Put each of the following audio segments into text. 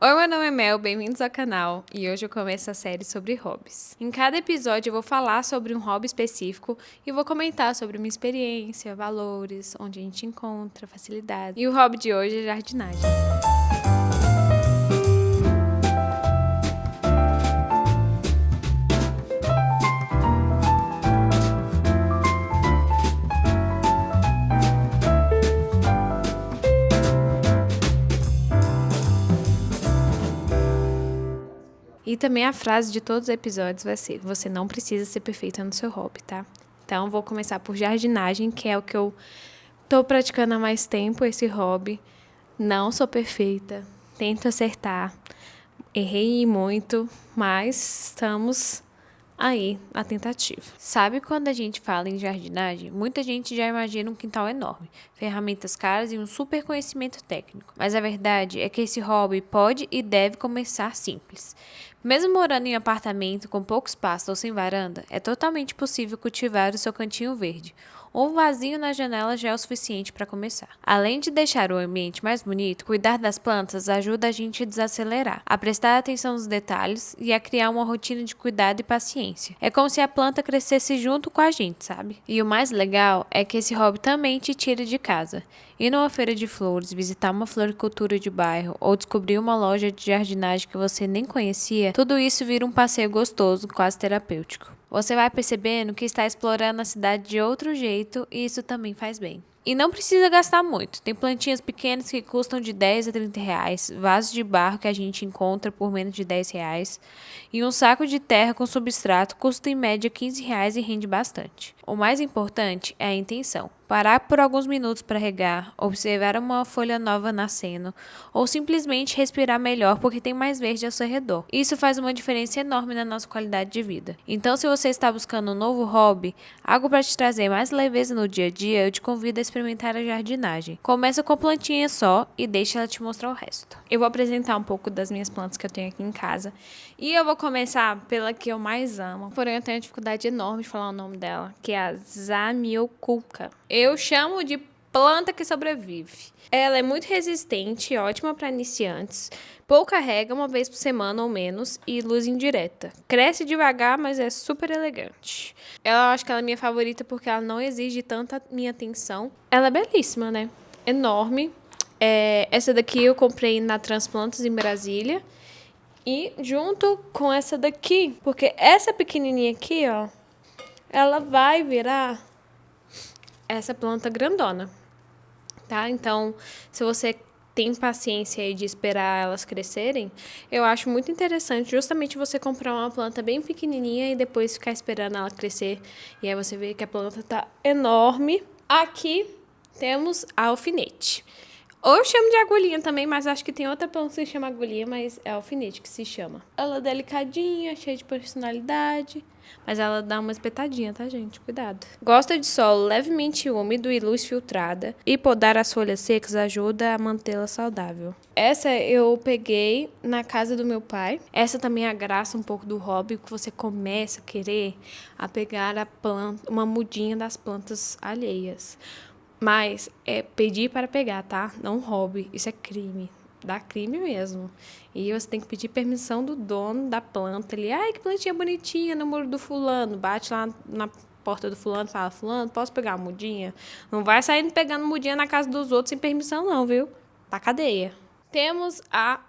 Oi, meu nome é Mel, bem-vindos ao canal e hoje eu começo a série sobre hobbies. Em cada episódio eu vou falar sobre um hobby específico e vou comentar sobre minha experiência, valores, onde a gente encontra, facilidade. E o hobby de hoje é jardinagem. E também a frase de todos os episódios vai ser: você não precisa ser perfeita no seu hobby, tá? Então vou começar por jardinagem, que é o que eu tô praticando há mais tempo, esse hobby. Não sou perfeita, tento acertar, errei muito, mas estamos aí na tentativa. Sabe quando a gente fala em jardinagem, muita gente já imagina um quintal enorme, ferramentas caras e um super conhecimento técnico. Mas a verdade é que esse hobby pode e deve começar simples. Mesmo morando em apartamento com pouco espaço ou sem varanda, é totalmente possível cultivar o seu cantinho verde. Um vasinho na janela já é o suficiente para começar. Além de deixar o ambiente mais bonito, cuidar das plantas ajuda a gente a desacelerar, a prestar atenção nos detalhes e a criar uma rotina de cuidado e paciência. É como se a planta crescesse junto com a gente, sabe? E o mais legal é que esse hobby também te tira de casa. Ir numa feira de flores, visitar uma floricultura de bairro ou descobrir uma loja de jardinagem que você nem conhecia, tudo isso vira um passeio gostoso, quase terapêutico. Você vai percebendo que está explorando a cidade de outro jeito e isso também faz bem. E não precisa gastar muito. Tem plantinhas pequenas que custam de 10 a 30 reais, vasos de barro que a gente encontra por menos de 10 reais, e um saco de terra com substrato custa em média 15 reais e rende bastante. O mais importante é a intenção. Parar por alguns minutos para regar, observar uma folha nova nascendo, ou simplesmente respirar melhor porque tem mais verde ao seu redor. Isso faz uma diferença enorme na nossa qualidade de vida. Então, se você está buscando um novo hobby, algo para te trazer mais leveza no dia a dia, eu te convido a experimentar a jardinagem. Começa com plantinha só e deixa ela te mostrar o resto. Eu vou apresentar um pouco das minhas plantas que eu tenho aqui em casa. E eu vou começar pela que eu mais amo, porém eu tenho uma dificuldade enorme de falar o nome dela, que é a Zamioculca. Eu chamo de planta que sobrevive. Ela é muito resistente, ótima para iniciantes, pouca rega, uma vez por semana ou menos, e luz indireta. Cresce devagar, mas é super elegante. Eu acho que ela é minha favorita porque ela não exige tanta minha atenção. Ela é belíssima, né? Enorme. Essa daqui eu comprei na Transplantas em Brasília. E junto com essa daqui, porque essa pequenininha aqui, ó, ela vai virar essa planta grandona, tá? Então, se você tem paciência aí de esperar elas crescerem, eu acho muito interessante justamente você comprar uma planta bem pequenininha e depois ficar esperando ela crescer. E aí você vê que a planta tá enorme. Aqui temos a alfinete. Ou eu chamo de agulhinha também, mas acho que tem outra planta que se chama agulhinha, mas é alfinete que se chama. Ela é delicadinha, cheia de personalidade, mas ela dá uma espetadinha, tá, gente? Cuidado. Gosta de solo levemente úmido e luz filtrada, e podar as folhas secas ajuda a mantê-la saudável. Essa eu peguei na casa do meu pai. Essa também é a graça um pouco do hobby, que você começa a querer a pegar a planta, uma mudinha das plantas alheias. Mas é pedir para pegar, tá? Não hobby. Isso é crime. Dá crime mesmo. E você tem que pedir permissão do dono da planta. Ele, ai, que plantinha bonitinha no muro do fulano. Bate lá na porta do fulano e fala, fulano, posso pegar uma mudinha? Não vai saindo pegando mudinha na casa dos outros sem permissão não, viu? Tá cadeia. Temos a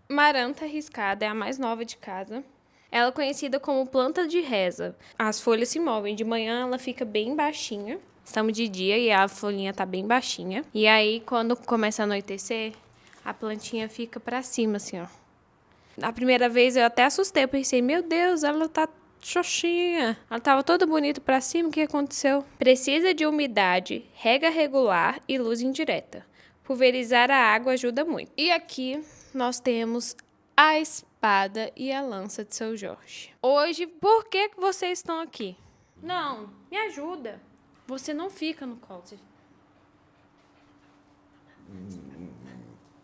maranta riscada, é a mais nova de casa. Ela é conhecida como planta de reza. As folhas se movem. De manhã ela fica bem baixinha. Estamos de dia e a folhinha tá bem baixinha. E aí, quando começa a anoitecer, a plantinha fica pra cima, assim, ó. A primeira vez eu até assustei, eu pensei, meu Deus, ela tá xoxinha. Ela tava toda bonita pra cima, o que aconteceu? Precisa de umidade, rega regular e luz indireta. Pulverizar a água ajuda muito. E aqui nós temos a espada e a lança de São Jorge. Hoje, por que vocês estão aqui? Não, me ajuda. Você não fica no colo.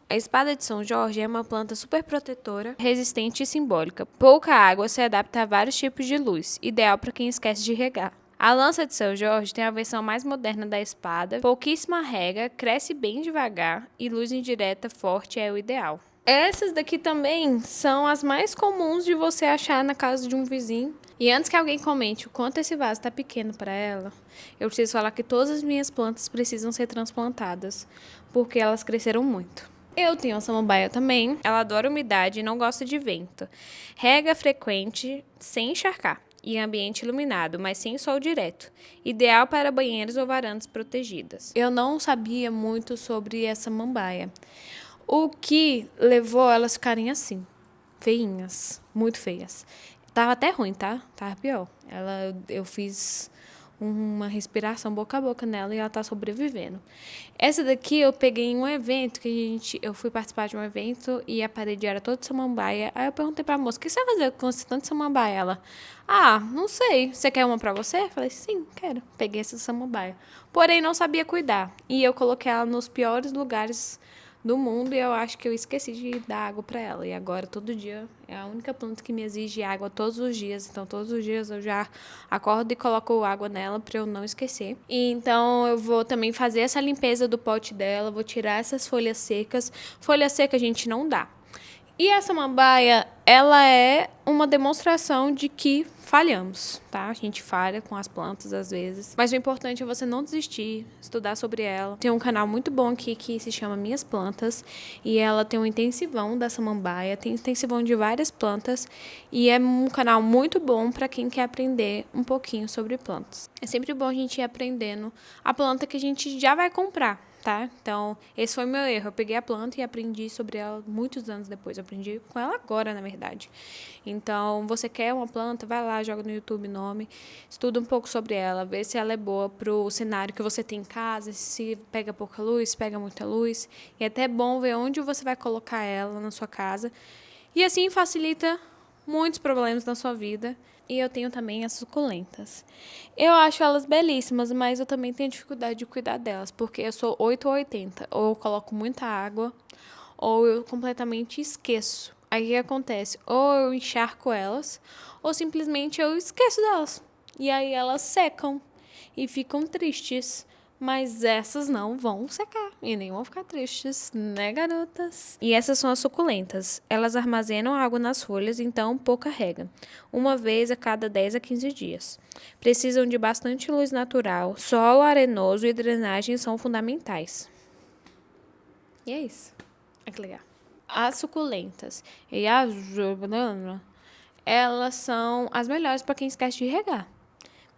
A espada de São Jorge é uma planta super protetora, resistente e simbólica. Pouca água se adapta a vários tipos de luz, ideal para quem esquece de regar. A lança de São Jorge tem a versão mais moderna da espada, pouquíssima rega, cresce bem devagar e luz indireta forte é o ideal. Essas daqui também são as mais comuns de você achar na casa de um vizinho. E antes que alguém comente o quanto esse vaso tá pequeno para ela, eu preciso falar que todas as minhas plantas precisam ser transplantadas, porque elas cresceram muito. Eu tenho a samambaia também. Ela adora umidade e não gosta de vento. Rega frequente, sem encharcar. E ambiente iluminado, mas sem sol direto. Ideal para banheiros ou varandas protegidas. Eu não sabia muito sobre essa samambaia. O que levou elas ficarem assim, feinhas, muito feias. Tava até ruim, tá? Tava pior. Eu fiz uma respiração boca a boca nela e ela tá sobrevivendo. Essa daqui eu peguei em um evento eu fui participar de um evento e a parede era toda de samambaia. Aí eu perguntei pra moça: "O que você vai fazer com esse tanto de samambaia?" Ela: "Ah, não sei. Você quer uma pra você?" Eu falei: "Sim, quero." Peguei essa samambaia. Porém, não sabia cuidar. E eu coloquei ela nos piores lugares do mundo e eu acho que eu esqueci de dar água para ela. E agora, todo dia, é a única planta que me exige água todos os dias. Então, todos os dias eu já acordo e coloco água nela para eu não esquecer. E então, eu vou também fazer essa limpeza do pote dela, vou tirar essas folhas secas. Folha seca a gente não dá. E essa samambaia, ela é uma demonstração de que falhamos, tá? A gente falha com as plantas às vezes, mas o importante é você não desistir, estudar sobre ela. Tem um canal muito bom aqui que se chama Minhas Plantas e ela tem um intensivão da samambaia, tem intensivão de várias plantas e é um canal muito bom para quem quer aprender um pouquinho sobre plantas. É sempre bom a gente ir aprendendo a planta que a gente já vai comprar. Tá? Então, esse foi meu erro. Eu peguei a planta e aprendi sobre ela muitos anos depois. Eu aprendi com ela agora, na verdade. Então, você quer uma planta, vai lá, joga no YouTube o nome, estuda um pouco sobre ela, vê se ela é boa pro cenário que você tem em casa, se pega pouca luz, se pega muita luz. E é até bom ver onde você vai colocar ela na sua casa. E assim facilita muitos problemas na sua vida. E eu tenho também as suculentas. Eu acho elas belíssimas, mas eu também tenho dificuldade de cuidar delas, porque eu sou 8 ou 80. Ou eu coloco muita água, ou eu completamente esqueço. Aí o que acontece? Ou eu encharco elas, ou simplesmente eu esqueço delas. E aí elas secam e ficam tristes. Mas essas não vão secar e nem vão ficar tristes, né, garotas? E essas são as suculentas. Elas armazenam água nas folhas, então pouca rega. Uma vez a cada 10 a 15 dias. Precisam de bastante luz natural, solo arenoso e drenagem são fundamentais. E é isso. Olha que legal. As suculentas e as elas são as melhores para quem esquece de regar.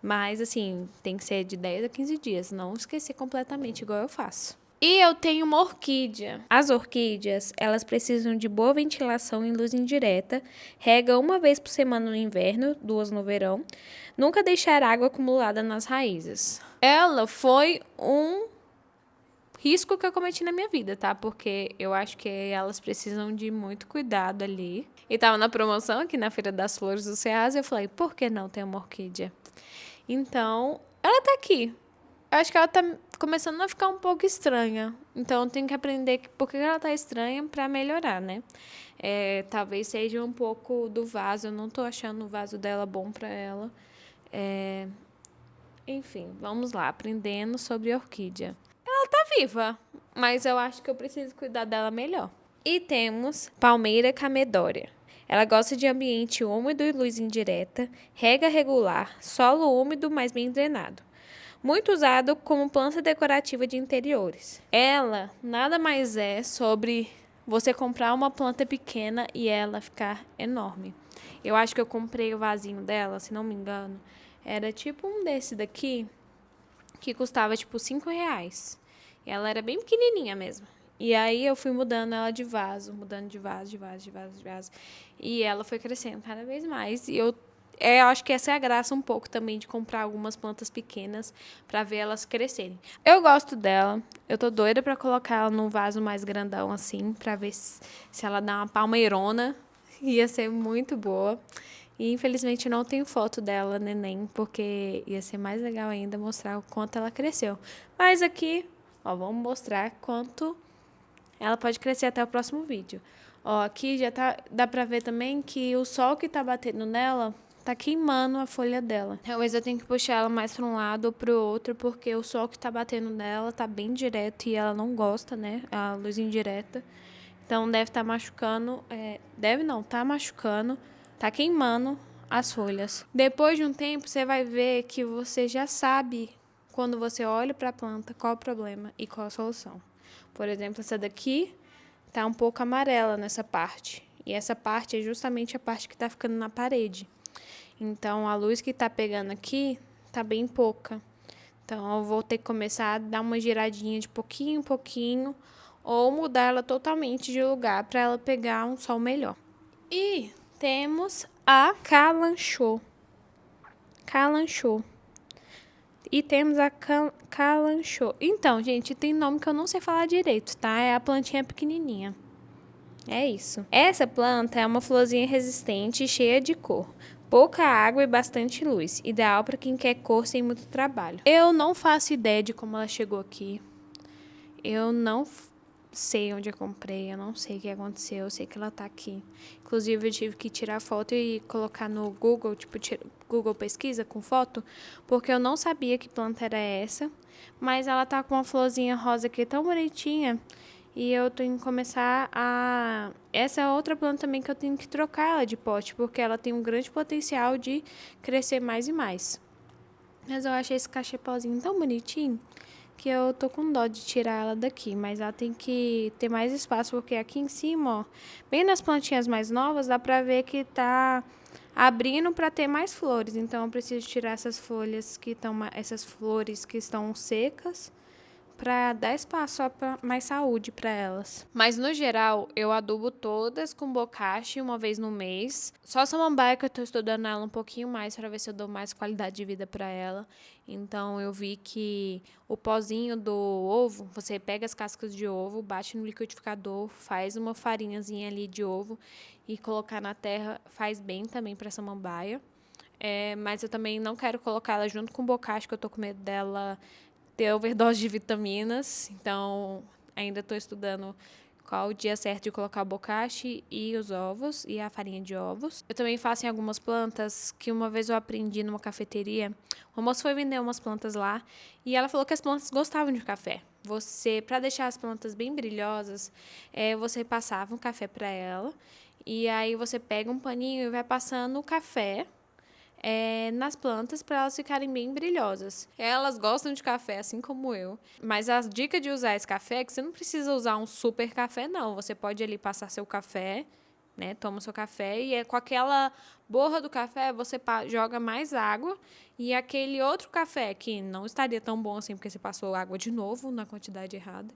Mas, assim, tem que ser de 10 a 15 dias. Não esquecer completamente, igual eu faço. E eu tenho uma orquídea. As orquídeas, elas precisam de boa ventilação e luz indireta. Rega uma vez por semana no inverno, 2 no verão. Nunca deixar água acumulada nas raízes. Ela foi um risco que eu cometi na minha vida, tá? Porque eu acho que elas precisam de muito cuidado ali. E tava na promoção aqui na Feira das Flores do Ceasa e eu falei, por que não ter uma orquídea? Então, ela tá aqui. Eu acho que ela tá começando a ficar um pouco estranha. Então, eu tenho que aprender por que ela tá estranha pra melhorar, né? Talvez seja um pouco do vaso. Eu não tô achando o vaso dela bom pra ela. Enfim, vamos lá. Aprendendo sobre a orquídea. Ela tá viva, mas eu acho que eu preciso cuidar dela melhor. E temos Palmeira Camedória. Ela gosta de ambiente úmido e luz indireta, rega regular, solo úmido, mas bem drenado. Muito usado como planta decorativa de interiores. Ela nada mais é sobre você comprar uma planta pequena e ela ficar enorme. Eu acho que eu comprei o vasinho dela, se não me engano. Era tipo um desse daqui, que custava tipo R$ 5. E ela era bem pequenininha mesmo. E aí eu fui mudando ela de vaso, mudando de vaso. E ela foi crescendo cada vez mais. E eu acho que essa é a graça um pouco também de comprar algumas plantas pequenas para ver elas crescerem. Eu gosto dela. Eu tô doida para colocar ela num vaso mais grandão assim, para ver se ela dá uma palmeirona. Ia ser muito boa. E infelizmente não tenho foto dela, neném, porque ia ser mais legal ainda mostrar o quanto ela cresceu. Mas aqui, ó, vamos mostrar quanto ela pode crescer até o próximo vídeo. Ó, aqui já dá pra ver também que o sol que tá batendo nela tá queimando a folha dela. Talvez eu tenha que puxar ela mais pra um lado ou pro outro, porque o sol que tá batendo nela tá bem direto e ela não gosta, né? A luz indireta. Então deve estar machucando, tá machucando, tá queimando as folhas. Depois de um tempo, você vai ver que você já sabe, quando você olha para a planta, qual o problema e qual a solução. Por exemplo, essa daqui tá um pouco amarela nessa parte. E essa parte é justamente a parte que tá ficando na parede. Então, a luz que tá pegando aqui tá bem pouca. Então, eu vou ter que começar a dar uma giradinha de pouquinho em pouquinho ou mudar ela totalmente de lugar para ela pegar um sol melhor. E temos a calanchô. E temos a calanchô. Então, gente, tem nome que eu não sei falar direito, tá? É a plantinha pequenininha. É isso. Essa planta é uma florzinha resistente e cheia de cor. Pouca água e bastante luz. Ideal para quem quer cor sem muito trabalho. Eu não faço ideia de como ela chegou aqui. Eu não sei onde eu comprei, eu não sei o que aconteceu, eu sei que ela tá aqui. Inclusive, eu tive que tirar foto e colocar no Google, Google Pesquisa com foto, porque eu não sabia que planta era essa, mas ela tá com uma florzinha rosa aqui tão bonitinha, e eu tenho que começar a... Essa é outra planta também que eu tenho que trocar ela de pote, porque ela tem um grande potencial de crescer mais e mais. Mas eu achei esse cachepauzinho tão bonitinho, que eu tô com dó de tirar ela daqui, mas ela tem que ter mais espaço, porque aqui em cima, ó, bem nas plantinhas mais novas, dá pra ver que tá abrindo para ter mais flores. Então eu preciso tirar essas flores que estão secas para dar espaço para mais saúde para elas. Mas no geral, eu adubo todas com bocashi uma vez no mês. Só a samambaia que eu tô estudando ela um pouquinho mais para ver se eu dou mais qualidade de vida para ela. Então eu vi que o pozinho do ovo, você pega as cascas de ovo, bate no liquidificador, faz uma farinhazinha ali de ovo e colocar na terra faz bem também para samambaia. Mas eu também não quero colocar ela junto com o bocashi, que eu tô com medo dela ter overdose de vitaminas, então ainda estou estudando qual o dia certo de colocar o bocashi e os ovos e a farinha de ovos. Eu também faço em algumas plantas que uma vez eu aprendi numa cafeteria. O moço foi vender umas plantas lá e ela falou que as plantas gostavam de café. Para deixar as plantas bem brilhosas, você passava um café para ela e aí você pega um paninho e vai passando o café nas plantas para elas ficarem bem brilhosas. Elas gostam de café, assim como eu. Mas a dica de usar esse café é que você não precisa usar um super café, não. Você pode ali passar seu café, né? Toma seu café e com aquela borra do café você joga mais água e aquele outro café que não estaria tão bom assim porque você passou água de novo na quantidade errada,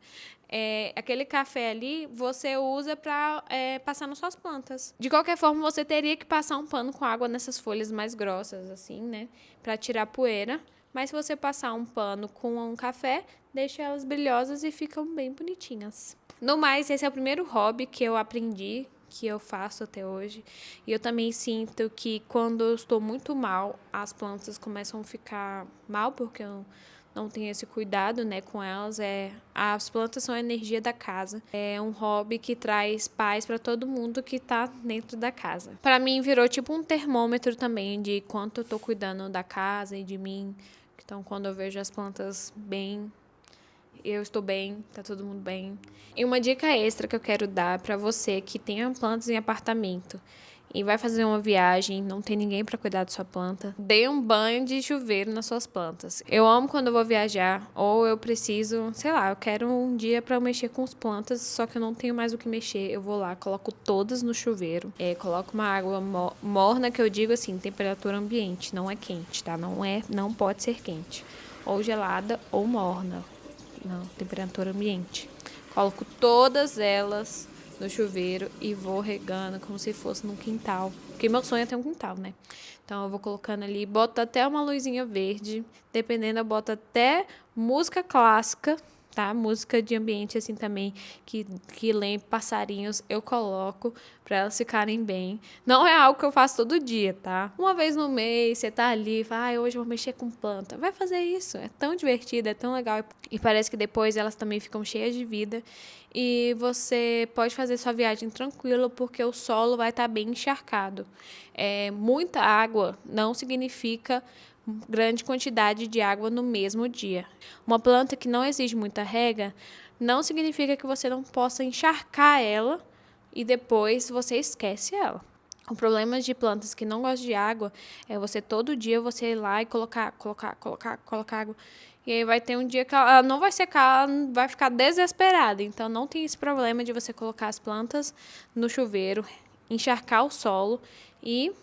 aquele café ali você usa para passar nas suas plantas. De qualquer forma, você teria que passar um pano com água nessas folhas mais grossas assim, né, para tirar poeira. Mas se você passar um pano com um café, deixa elas brilhosas e ficam bem bonitinhas. No mais, esse é o primeiro hobby que eu aprendi, que eu faço até hoje. E eu também sinto que quando eu estou muito mal, as plantas começam a ficar mal, porque eu não tenho esse cuidado, né, com elas. As plantas são a energia da casa. É um hobby que traz paz para todo mundo que está dentro da casa. Para mim virou tipo um termômetro também de quanto eu estou cuidando da casa e de mim. Então, quando eu vejo as plantas bem, eu estou bem, tá todo mundo bem. E uma dica extra que eu quero dar para você que tenha plantas em apartamento e vai fazer uma viagem, não tem ninguém para cuidar da sua planta, dê um banho de chuveiro nas suas plantas. Eu amo quando eu vou viajar ou eu preciso, sei lá, eu quero um dia para mexer com as plantas, só que eu não tenho mais o que mexer. Eu vou lá, coloco todas no chuveiro, coloco uma água morna, que eu digo assim, temperatura ambiente, não é quente, tá? Não pode ser quente, ou gelada ou morna. Não, temperatura ambiente. Coloco todas elas no chuveiro e vou regando como se fosse num quintal. Porque meu sonho é ter um quintal, né? Então eu vou colocando ali, boto até uma luzinha verde. Dependendo, eu boto até música clássica, tá? Música de ambiente assim também, que lembre passarinhos, eu coloco para elas ficarem bem. Não é algo que eu faço todo dia, tá? Uma vez no mês, você tá ali e fala, hoje eu vou mexer com planta. Vai fazer isso, é tão divertido, é tão legal. E parece que depois elas também ficam cheias de vida. E você pode fazer sua viagem tranquilo, porque o solo vai estar bem encharcado. Muita água não significa grande quantidade de água no mesmo dia. Uma planta que não exige muita rega não significa que você não possa encharcar ela e depois você esquece ela. O problema de plantas que não gostam de água é você todo dia você ir lá e colocar água. E aí vai ter um dia que ela não vai secar, ela vai ficar desesperada. Então não tem esse problema de você colocar as plantas no chuveiro, encharcar o solo e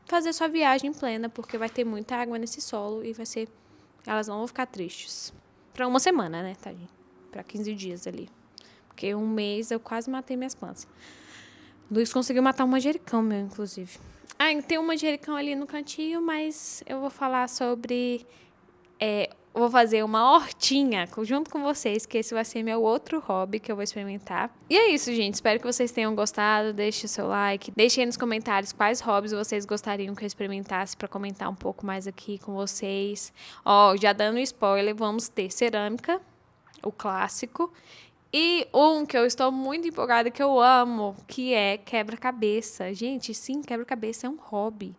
fazer sua viagem plena, porque vai ter muita água nesse solo e elas não vão ficar tristes. Pra uma semana, né, tadinho? Pra 15 dias ali. Porque um mês eu quase matei minhas plantas. Luiz conseguiu matar um manjericão meu, inclusive. Tem um manjericão ali no cantinho, mas eu vou falar sobre... vou fazer uma hortinha junto com vocês, que esse vai ser meu outro hobby que eu vou experimentar. E é isso, gente. Espero que vocês tenham gostado. Deixe o seu like. Deixe aí nos comentários quais hobbies vocês gostariam que eu experimentasse para comentar um pouco mais aqui com vocês. Já dando spoiler, vamos ter cerâmica, o clássico. E um que eu estou muito empolgada, que eu amo, que é quebra-cabeça. Gente, sim, quebra-cabeça é um hobby.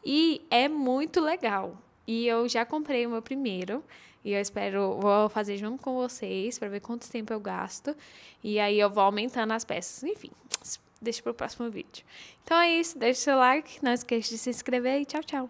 E é muito legal. E eu já comprei o meu primeiro. E eu vou fazer junto com vocês para ver quanto tempo eu gasto. E aí eu vou aumentando as peças. Enfim, deixa para o próximo vídeo. Então é isso, deixa o seu like, não esqueça de se inscrever e tchau, tchau.